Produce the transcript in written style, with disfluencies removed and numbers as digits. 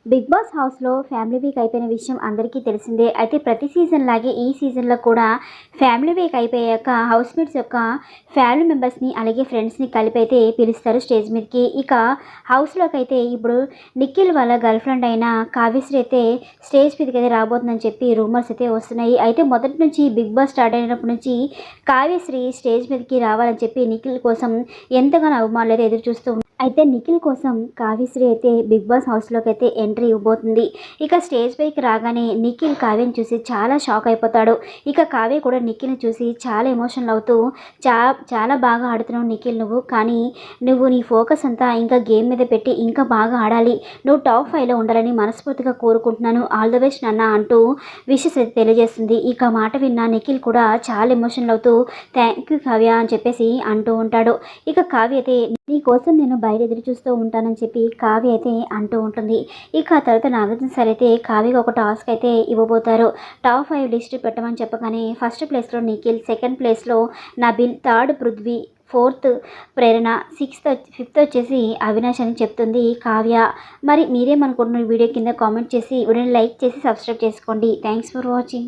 Big boss హౌస్లో family week అయిపోయిన విషయం అందరికీ తెలిసిందే. అయితే ప్రతి సీజన్ లాగే ఈ సీజన్లో కూడా ఫ్యామిలీ వీక్ అయిపోయాక హౌస్మేట్స్ యొక్క ఫ్యామిలీ మెంబర్స్ని అలాగే ఫ్రెండ్స్ని కలిపి అయితే పిలుస్తారు స్టేజ్ మీదకి. ఇక హౌస్లోకి అయితే ఇప్పుడు నిఖిల్ వాళ్ళ గర్ల్ ఫ్రెండ్ అయిన కావ్యశ్రీ అయితే స్టేజ్ మీదకి అయితే రాబోతుందని చెప్పి రూమర్స్ అయితే వస్తున్నాయి. అయితే మొదటి నుంచి బిగ్ బాస్ స్టార్ట్ అయినప్పటి నుంచి కావ్యశ్రీ స్టేజ్ మీదకి రావాలని చెప్పి నిఖిల్ కోసం ఎంతగానో అభిమానులు అయితే ఎదురు చూస్తూ అయితే నిఖిల్ కోసం కావ్యశ్రీ అయితే బిగ్ బాస్ హౌస్లోకి అయితే ఎంట్రీ ఇవ్వబోతుంది. ఇక స్టేజ్ పైకి రాగానే నిఖిల్ కావ్యని చూసి చాలా షాక్ అయిపోతాడు. ఇక కావ్య కూడా నిఖిల్ని చూసి చాలా ఎమోషనల్ అవుతూ చాలా బాగా ఆడుతున్నావు నిఖిల్ నువ్వు, కానీ నువ్వు నీ ఫోకస్ అంతా ఇంకా గేమ్ మీద పెట్టి ఇంకా బాగా ఆడాలి, నువ్వు టాప్ 5లో ఉండాలని మనస్ఫూర్తిగా కోరుకుంటున్నాను, ఆల్ ద బెస్ట్ నాన్న అంటూ విషెస్ అయితే తెలియజేస్తుంది. ఇక మాట విన్న నిఖిల్ కూడా చాలా ఎమోషనల్ అవుతూ థ్యాంక్ యూ కావ్య అని చెప్పేసి అంటూ ఉంటాడు. ఇక కావ్య అయితే నీ కోసం నేను బయట ఎదురు చూస్తూ ఉంటానని చెప్పి కావ్య అయితే అంటూ ఉంటుంది. ఇక తర్వాత నాగార్జున సార్ అయితే కావ్యకి ఒక టాస్క్ అయితే ఇవ్వబోతారు. టాప్ 5 లిస్ట్ పెట్టమని చెప్పగానే ఫస్ట్ ప్లేస్లో నిఖిల్, సెకండ్ ప్లేస్లో నబిల్, థర్డ్ పృథ్వీ, ఫోర్త్ ప్రేరణ, ఫిఫ్త్ వచ్చేసి అవినాష్ అని చెప్తుంది కావ్య. మరి మీరేమనుకుంటున్నారు వీడియో కింద కామెంట్ చేసి వీడియోని లైక్ చేసి సబ్స్క్రైబ్ చేసుకోండి. Thanks for watching.